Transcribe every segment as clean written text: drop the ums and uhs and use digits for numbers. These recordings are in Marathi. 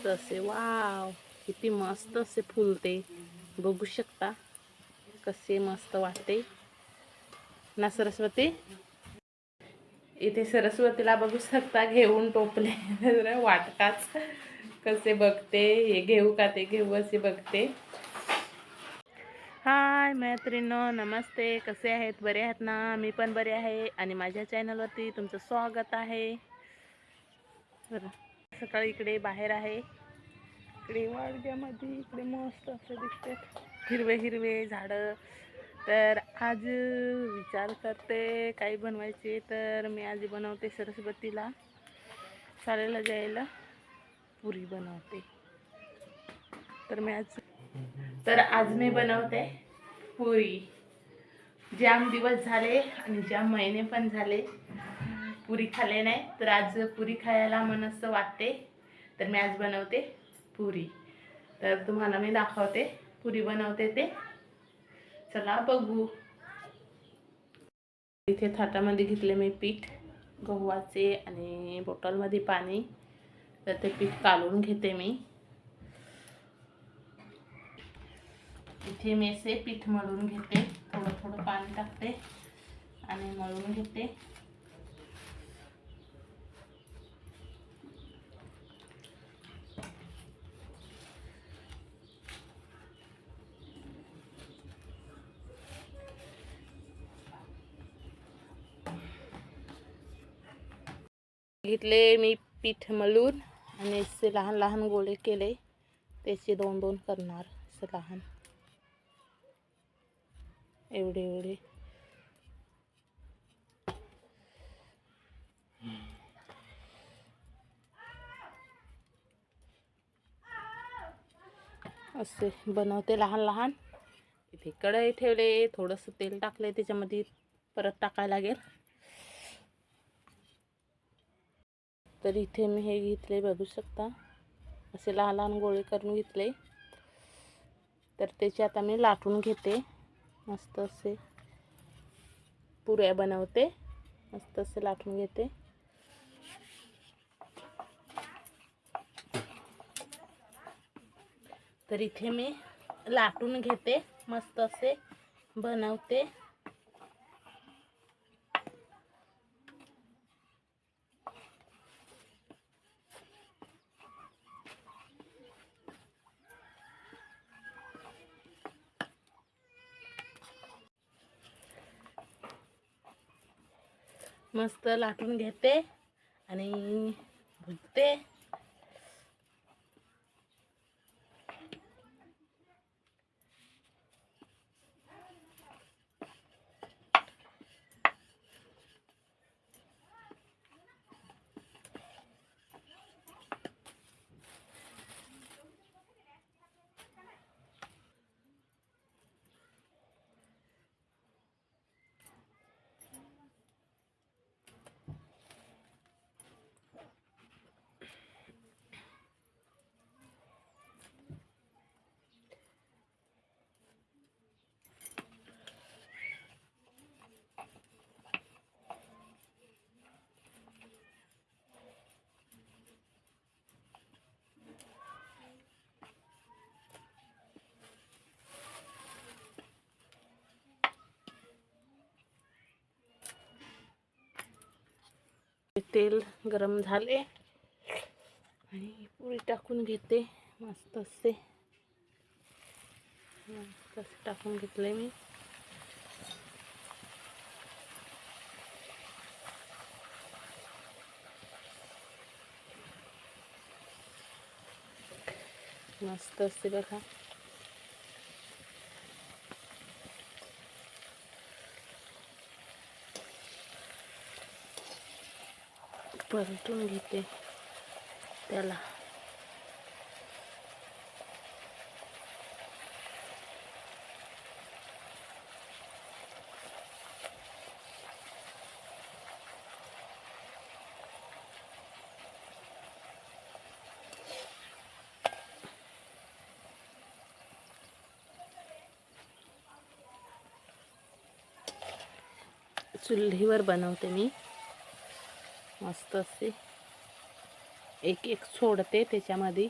मस्त असे वाव, किती मस्त असे फुलते बघू शकता, कसे मस्त वाटते ना सरस्वती. इथे सरस्वतीला बघू शकता घेऊन टोपले वाटताच कसे बघते, हे घेऊ का ते घेऊ असे बघते. हाय मैत्रिणींनो, नमस्ते. कसे आहेत? बरे आहेत ना? मी पण बरे आहे आणि माझ्या चॅनलवरती तुमचं स्वागत आहे. बरं, सकाळी इकडे बाहेर आहे, इकडे वाडग्यामध्ये इकडे मस्त असं दिसतात हिरवे हिरवे झाडं. तर आज विचार करते काही बनवायचे, तर मी आज बनवते सरस्वतीला शाळेला जायला पुरी बनवते. तर आज मी बनवते पुरी. जाम दिवस झाले आणि जाम महिने पण झाले पुरी खाल्ले नाही, तर आज पुरी खायला मनच वाटते, तर मी आज बनवते पुरी. तर तुम्हाला मी दाखवते पुरी बनवते ते, चला बघू. इथे थाटामध्ये घेतले मी पीठ गव्हाचे आणि बॉटलमध्ये पाणी, तर ते पीठ काढून घेते मी. इथे मी असे पीठ मळून घेते, थोडं थोडं पाणी टाकते आणि मळून घेते. घेतले मी पीठ मळून आणि असे लहान लहान गोळे केले, त्याचे दोन दोन करणार असं लहान, एवढे एवढे. असे बनवते लहान लहान. इथे कढई ठेवले, थोडंसं तेल टाकले, त्याच्यामध्ये परत टाकायला लागेल. तर इथे मी हे घेतले बघू शकता, असे लहान लहान गोळे करून घेतले. तर त्याचे आता मी लाटून घेते, मस्त असे पुऱ्या बनवते, मस्त असे लाटून घेते. तर इथे मी लाटून घेते, मस्त असे बनवते. मस्त लाटून घेते आणि भुजते. तेल गरम झाले आणि पुरी टाकून घेते, मस्त असे टाकून घेतले मी. मस्त असे बघा. परतून घेते त्याला. चुल्हीवर बनवते मी, मस्त असे एक एक सोडते त्याच्यामध्ये.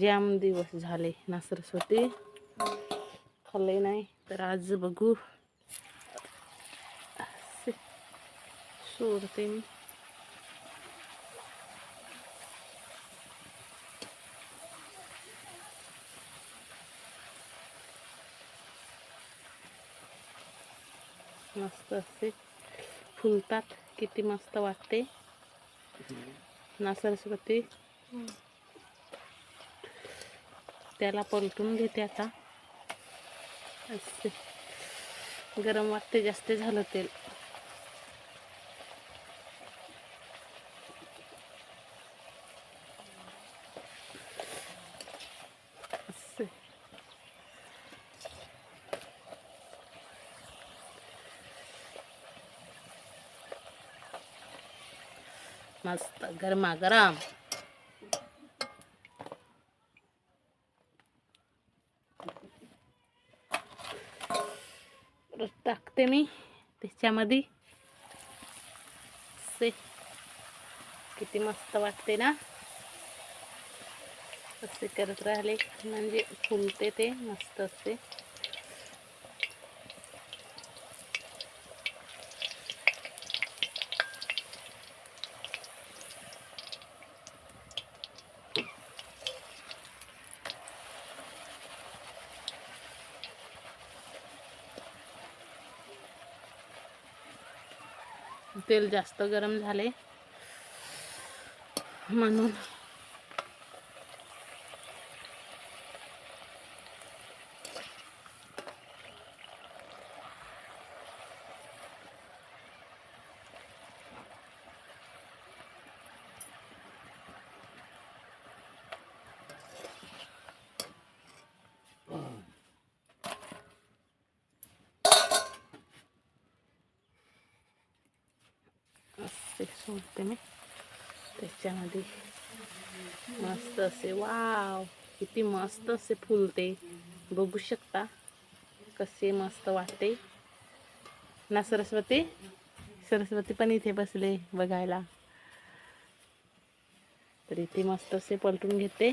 जाम दिवस झाले ना सरस्वती खाल्ले नाही, तर आज बघू सोडते मी. मस्त असे फुलतात, किती मस्त वाटते ना सरस्वती. त्याला पलटून घेते आता. असे गरम वाटते, जास्त झालं तेल. असे मस्त गरमागरम. टाकते मी त्याच्यामध्ये. से किती मस्त वाटते ना. असे करत राहिले म्हणजे फुलते ते मस्त असे. तेल जास्त गरम झाले म्हणून. असे सोडते मी त्याच्यामध्ये. मस्त असे वाव, किती मस्त असे फुलते. बघू शकता कसे मस्त वाटते ना सरस्वती. सरस्वती पण इथे बसले बघायला. तर इथे मस्त असे पलटून घेते.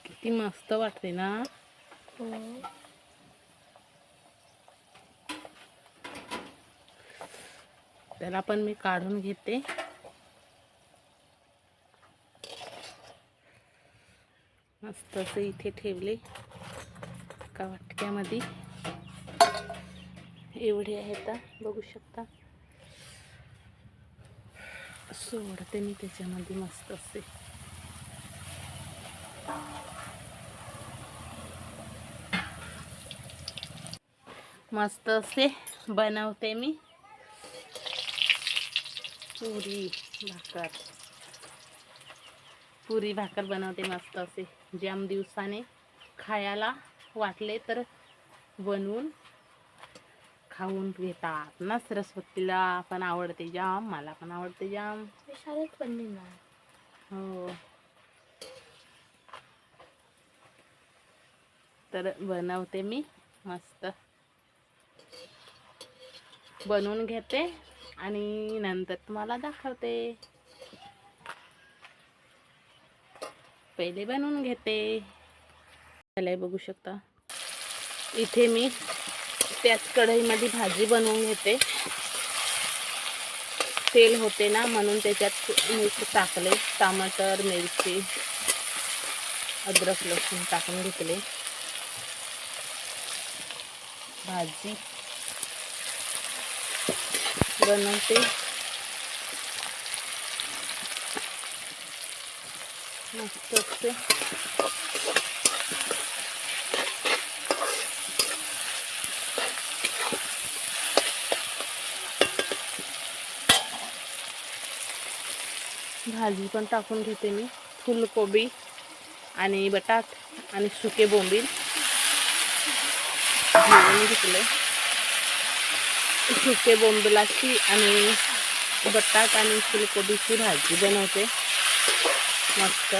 किती मस्त वाटते ना. त्याला पण मी काढून घेते. मस्त असे इथे ठेवले का वाटक्यामध्ये. एवढे आहेत बघू शकता. सोडते मी त्याच्यामध्ये मस्त असे. मस्त असे बनवते मी पुरी भाकर. पुरी भाकर बनवते मस्त असे. जाम दिवसाने खायला वाटले तर बनवून खाऊन घेतात ना. सरस्वतीला पण आवडते जाम, मला पण आवडते जाम. शाळेत पण नाही. हो, तर बनवते मी मस्त. बनवून घेते आणि नंतर तुम्हाला दाखवते. पहिले बनवून घेते. त्याला बघू शकता इथे मी त्याच कढईमध्ये भाजी बनवून घेते. तेल होते ना म्हणून त्याच्यात मीठ टाकले. टमाटर, मिरची, अद्रक, लसूण टाकून घेतले. भाजी बनवते मस्त असते. भाजी पण टाकून घेते मी. फुलकोबी आणि बटाट आणि सुके बोंबील घेऊन घेतले. सुके बोंबलाची आणि बटाट आणि फुलकोबीची भाजी बनवते मस्त.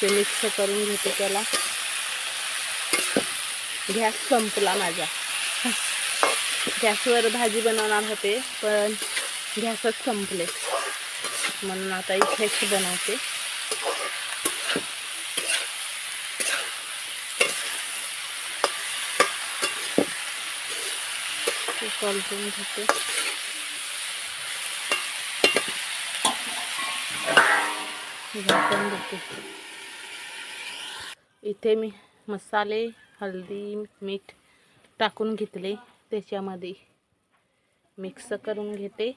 ते मिक्स करून घेते त्याला. गॅस संपला माझा. गॅसवर भाजी बनवणार होते पण गॅसच संपले म्हणून आता इथेच बनवते. कॉल्ड्रिंक घेते. झाकण देते. इथे मी मसाले, हळदी, मीठ टाकून घेतले. त्याच्यामध्ये मिक्स करून घेते.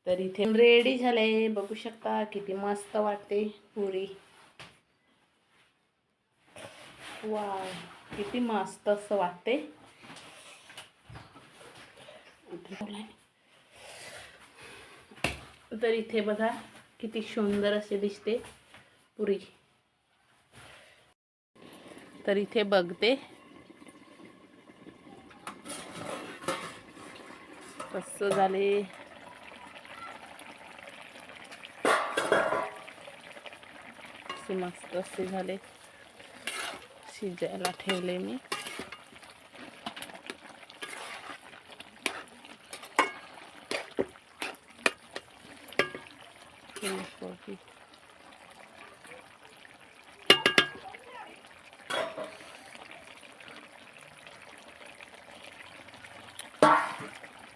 तर इथे रेडी झाले. बघू शकता किती मस्त वाटते पुरी. वाव, किती मस्त असं वाटते. तर इथे बघा किती सुंदर असे दिसते पुरी. तर इथे बघते कसं झाले. मस्त असे झाले. शिजायला ठेवले मी.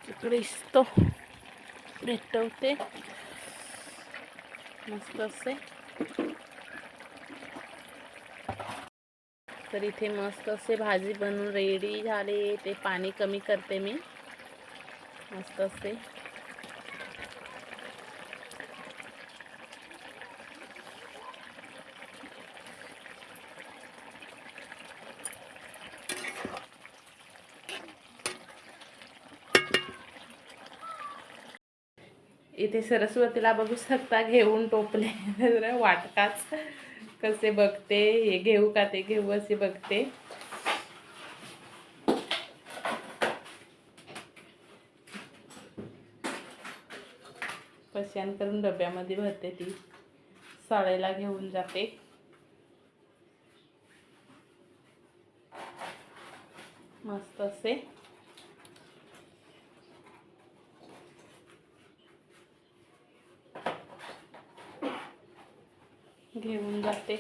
इकडे तो भेटवते मस्त असे. तर इथे मस्त असे भाजी बनवून रेडी झाले. ते पाणी कमी करते मी मस्त असे. इथे सरस्वतीला बघू शकता घेऊन टोपले वाटकाच कसे बघते. हे घेऊ का ते घेऊ असे बघते. पश्यान करून डब्यामध्ये भरते. ती शाळेला घेऊन जाते. मस्त असे घेऊन जाते.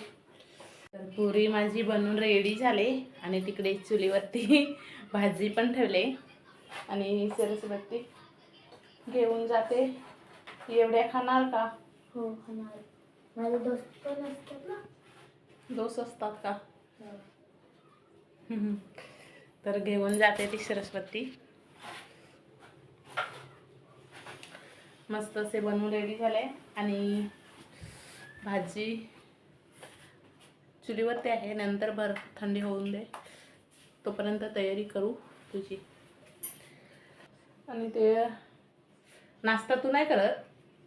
तर पुरी माझी बनून रेडी झाले आणि तिकडे चुलीवरती भाजी पण ठेवले आणि सरस्वती घेऊन जाते. एवढ्या खाणार का? हो खाणार. माझे दोस्त पण असतात ना. दोस्त असतात का? तर घेऊन जाते ती सरस्वती. मस्त असे बनवून रेडी झाले आणि भाजी चुलीवरती आहे. नंतर थंडी होऊन दे तोपर्यंत तयारी करू तुझी. आणि ते नाश्ता तू नाही करत?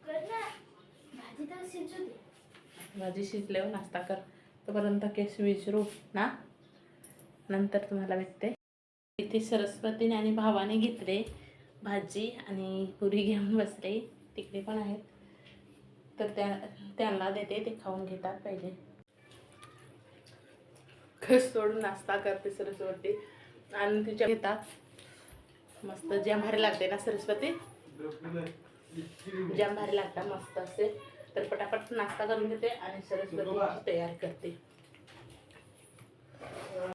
भाजी तर शिजू दे. भाजी शिजल्यावर नाश्ता कर. तोपर्यंत केस विचारू ना, नंतर तुम्हाला भेटते. इथे सरस्वतीने आणि भावाने घेतले भाजी आणि पुरी घेऊन बसले. तिकडे पण आहेत तर त्यांना देते. ते खाऊन घेतात पहिले. कस सोडून नाश्ता करते सरस्वती आणि तिच्या घेतात. मस्त जाम भारी लागते ना सरस्वती. जाम भारी लागतात मस्त असे. तर पटापट नाश्ता करून घेते आणि सरस्वतीची तयारी करते.